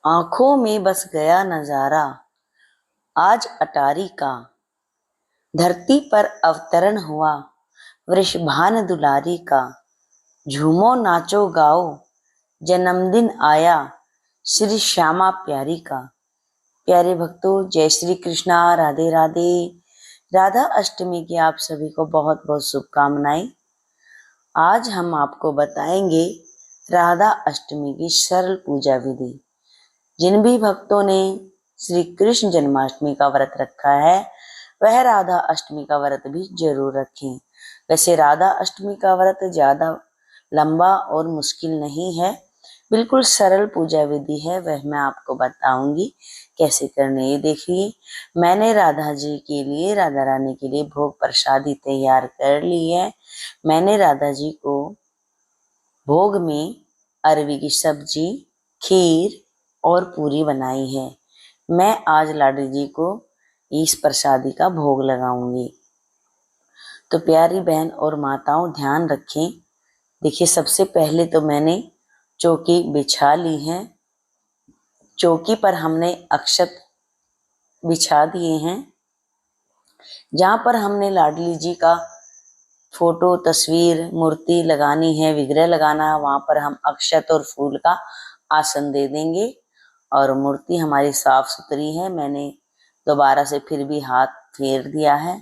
आंखों में बस गया नजारा आज अटारी का। धरती पर अवतरण हुआ वृषभान दुलारी का। झूमो नाचो गाओ जन्मदिन आया श्री श्यामा प्यारी का। प्यारे भक्तों, जय श्री कृष्णा, राधे राधे। राधा अष्टमी की आप सभी को बहुत बहुत शुभकामनाएं। आज हम आपको बताएंगे राधा अष्टमी की सरल पूजा विधि। जिन भी भक्तों ने श्री कृष्ण जन्माष्टमी का व्रत रखा है वह राधा अष्टमी का व्रत भी जरूर रखें। वैसे राधा अष्टमी का व्रत ज्यादा लंबा और मुश्किल नहीं है, बिल्कुल सरल पूजा विधि है। वह मैं आपको बताऊंगी कैसे करने। ये देखिए, मैंने राधा जी के लिए, राधा रानी के लिए भोग प्रसादी तैयार कर ली है। मैंने राधा जी को भोग में अरवी की सब्जी, खीर और पूरी बनाई है। मैं आज लाडली जी को इस प्रसादी का भोग लगाऊंगी। तो प्यारी बहन और माताओं, ध्यान रखें। देखिए, सबसे पहले तो मैंने चौकी बिछा ली है। चौकी पर हमने अक्षत बिछा दिए हैं। जहां पर हमने लाडली जी का फोटो, तस्वीर, मूर्ति लगानी है, विग्रह लगाना है, वहां पर हम अक्षत और फूल का आसन दे देंगे। और मूर्ति हमारी साफ सुथरी है। मैंने दोबारा से फिर भी हाथ फेर दिया है।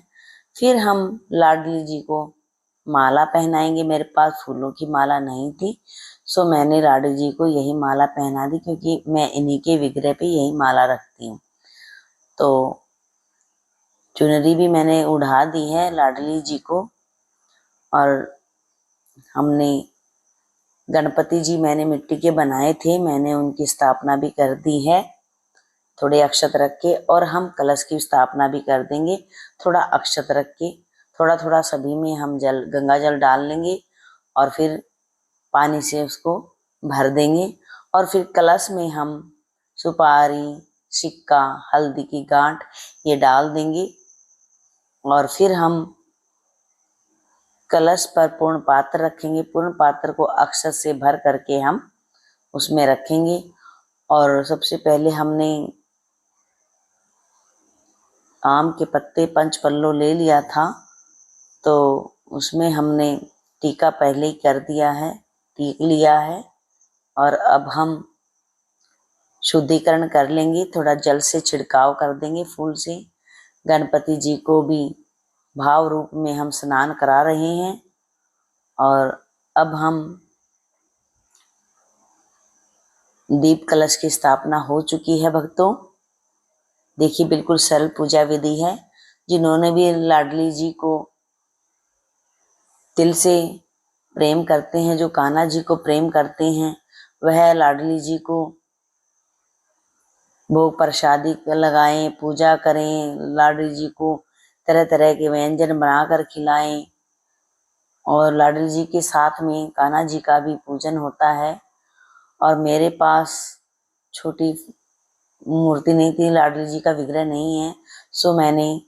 फिर हम लाडली जी को माला पहनाएंगे। मेरे पास फूलों की माला नहीं थी, सो मैंने लाडली जी को यही माला पहना दी, क्योंकि मैं इन्हीं के विग्रह पे यही माला रखती हूँ। तो चुनरी भी मैंने उड़ा दी है लाडली जी को। और हमने गणपति जी मैंने मिट्टी के बनाए थे, मैंने उनकी स्थापना भी कर दी है थोड़े अक्षत रख के। और हम कलश की स्थापना भी कर देंगे थोड़ा अक्षत रख के। थोड़ा थोड़ा सभी में हम जल, गंगा जल डाल लेंगे और फिर पानी से उसको भर देंगे। और फिर कलश में हम सुपारी, सिक्का, हल्दी की गांठ ये डाल देंगे। और फिर हम कलश पर पूर्ण पात्र रखेंगे। पूर्ण पात्र को अक्षत से भर करके हम उसमें रखेंगे। और सबसे पहले हमने आम के पत्ते पंच पल्लो ले लिया था, तो उसमें हमने टीका पहले ही कर दिया है, टीक लिया है। और अब हम शुद्धिकरण कर लेंगे, थोड़ा जल से छिड़काव कर देंगे फूल से। गणपति जी को भी भाव रूप में हम स्नान करा रहे हैं। और अब हम दीप कलश की स्थापना हो चुकी है भक्तों। देखिए, बिल्कुल सरल पूजा विधि है। जिन्होंने भी लाडली जी को दिल से प्रेम करते हैं, जो कान्हा जी को प्रेम करते हैं, वह लाडली जी को भोग प्रसादी लगाएं, पूजा करें। लाडली जी को तरह तरह के व्यंजन बनाकर खिलाएं। और लाडली जी के साथ में कान्हा जी का भी पूजन होता है। और मेरे पास छोटी मूर्ति नहीं थी, लाडली जी का विग्रह नहीं है, सो मैंने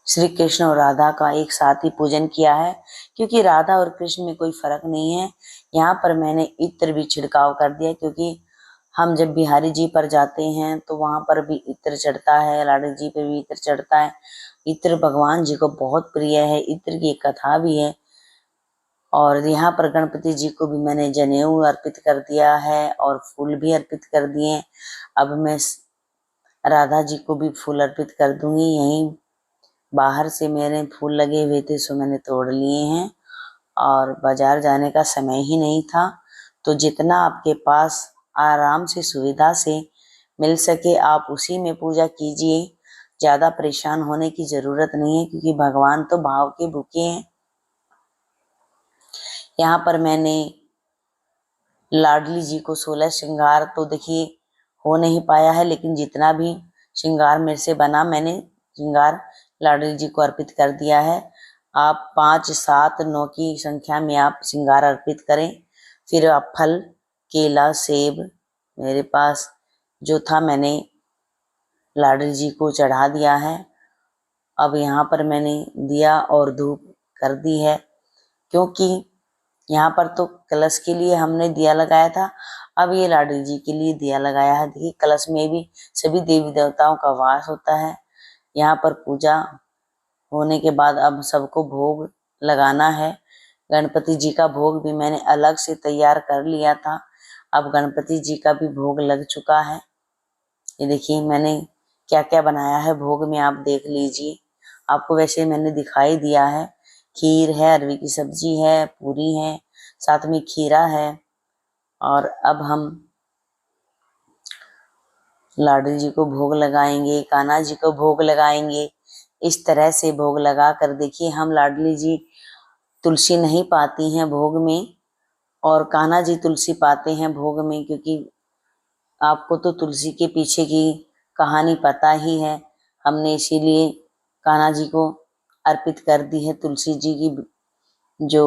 श्री कृष्ण और राधा का एक साथ ही पूजन किया है। क्योंकि राधा और कृष्ण में कोई फर्क नहीं है। यहाँ पर मैंने इत्र भी छिड़काव कर दिया, क्योंकि हम जब बिहारी जी पर जाते हैं तो वहां पर भी इत्र चढ़ता है, लाडली जी पे भी इत्र चढ़ता है। इत्र भगवान जी को बहुत प्रिय है। इत्र की एक कथा भी है। और यहाँ पर गणपति जी को भी मैंने जनेऊ अर्पित कर दिया है और फूल भी अर्पित कर दिए। अब मैं राधा जी को भी फूल अर्पित कर दूंगी। यहीं बाहर से मेरे फूल लगे हुए थे, सो मैंने तोड़ लिए हैं। और बाजार जाने का समय ही नहीं था, तो जितना आपके पास आराम से सुविधा से मिल सके आप उसी में पूजा कीजिए। ज्यादा परेशान होने की जरूरत नहीं है, क्योंकि भगवान तो भाव के भूखे हैं। यहाँ पर मैंने लाडली जी को 16 श्रृंगार तो देखिए हो नहीं पाया है, लेकिन जितना भी श्रृंगार मेरे से बना मैंने श्रृंगार लाडली जी को अर्पित कर दिया है। आप 5, 7, 9 की संख्या में आप श्रृंगार अर्पित करें। फिर आप फल, केला, सेब मेरे पास जो था मैंने लाडली जी को चढ़ा दिया है। अब यहाँ पर मैंने दिया और धूप कर दी है, क्योंकि यहाँ पर तो कलश के लिए हमने दिया लगाया था। अब ये लाडली जी के लिए दिया लगाया है। देखिए कलश में भी सभी देवी देवताओं का वास होता है। यहाँ पर पूजा होने के बाद अब सबको भोग लगाना है। गणपति जी का भोग भी मैंने अलग से तैयार कर लिया था। अब गणपति जी का भी भोग लग चुका है। ये देखिए मैंने क्या क्या बनाया है भोग में, आप देख लीजिए। आपको वैसे मैंने दिखाई दिया है। खीर है, अरवी की सब्जी है, पूरी है, साथ में खीरा है। और अब हम लाडली जी को भोग लगाएंगे, कान्हा जी को भोग लगाएंगे। इस तरह से भोग लगा कर देखिए, हम लाडली जी तुलसी नहीं पाती हैं भोग में और कान्हा जी तुलसी पाते हैं भोग में, क्योंकि आपको तो तुलसी के पीछे की कहानी पता ही है। हमने इसीलिए कान्हा जी को अर्पित कर दी है। तुलसी जी की जो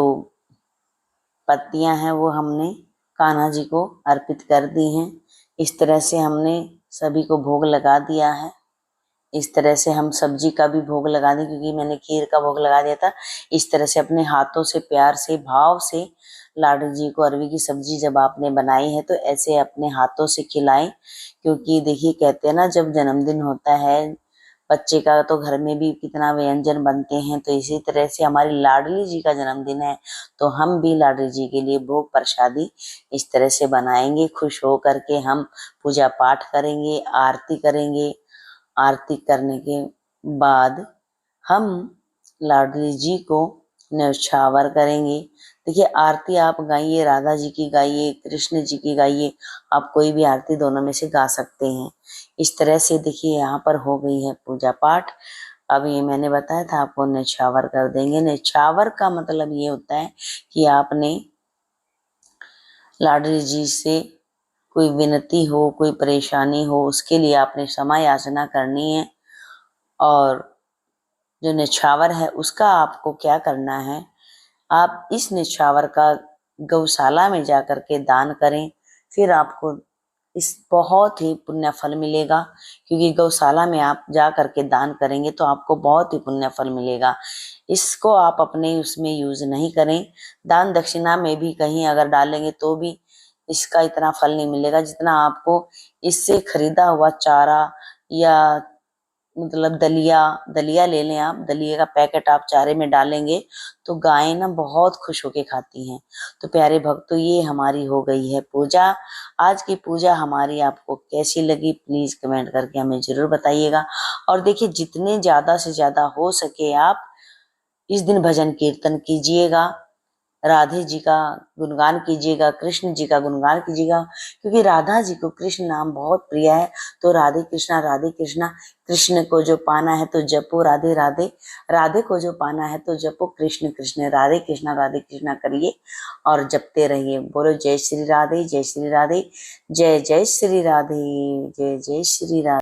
पत्तियां हैं वो हमने कान्हा जी को अर्पित कर दी हैं। इस तरह से हमने सभी को भोग लगा दिया है। इस तरह से हम सब्जी का भी भोग लगा दें, क्योंकि मैंने खीर का भोग लगा दिया था। इस तरह से अपने हाथों से प्यार से भाव से लाडली जी को अरवी की सब्जी जब आपने बनाई है तो ऐसे अपने हाथों से खिलाएं। क्योंकि देखिए कहते हैं ना, जब जन्मदिन होता है बच्चे का तो घर में भी कितना व्यंजन बनते हैं, तो इसी तरह से हमारी लाडली जी का जन्मदिन है तो हम भी लाडली जी के लिए भोग प्रसादी इस तरह से बनाएंगे। खुश हो करके हम पूजा पाठ करेंगे, आरती करेंगे। आरती करने के बाद हम लाडली जी को न्यौछावर करेंगे। देखिए आरती आप गाइए, राधा जी की गाइए, कृष्ण जी की गाइए, आप कोई भी आरती दोनों में से गा सकते हैं। इस तरह से देखिए यहाँ पर हो गई है पूजा पाठ। अब ये मैंने बताया था आपको न्यौछावर कर देंगे। न्यौछावर का मतलब ये होता है कि आपने लाडली जी से कोई विनती हो, कोई परेशानी हो, उसके लिए आपने क्षमा याचना करनी है। और जो न्यौछावर है उसका आपको क्या करना है, आप इस न्यौछावर का गौशाला में जाकर के दान करें। फिर आपको इस बहुत ही पुण्य फल मिलेगा, क्योंकि गौशाला में आप जा करके दान करेंगे तो आपको बहुत ही पुण्य फल मिलेगा। इसको आप अपने उसमें यूज नहीं करें। दान दक्षिणा में भी कहीं अगर डालेंगे तो भी इसका इतना फल नहीं मिलेगा जितना आपको इससे खरीदा हुआ चारा या मतलब दलिया दलिया ले लें आप। दलिए का पैकेट आप चारे में डालेंगे तो गायें ना बहुत खुश होके खाती हैं। तो प्यारे भक्तों, ये हमारी हो गई है पूजा। आज की पूजा हमारी आपको कैसी लगी प्लीज कमेंट करके हमें जरूर बताइएगा। और देखिए जितने ज्यादा से ज्यादा हो सके आप इस दिन भजन कीर्तन कीजिएगा, राधे जी का गुणगान कीजिएगा, कृष्ण जी का गुणगान कीजिएगा, क्योंकि राधा जी को कृष्ण नाम बहुत प्रिय है। तो राधे कृष्णा राधे कृष्णा, कृष्ण को जो पाना है तो जपो राधे राधे, राधे को जो पाना है तो जपो कृष्ण कृष्ण, राधे कृष्णा करिए और जपते रहिए। बोलो जय श्री राधे, जय श्री राधे, जय जय श्री राधे, जय जय श्री राधे।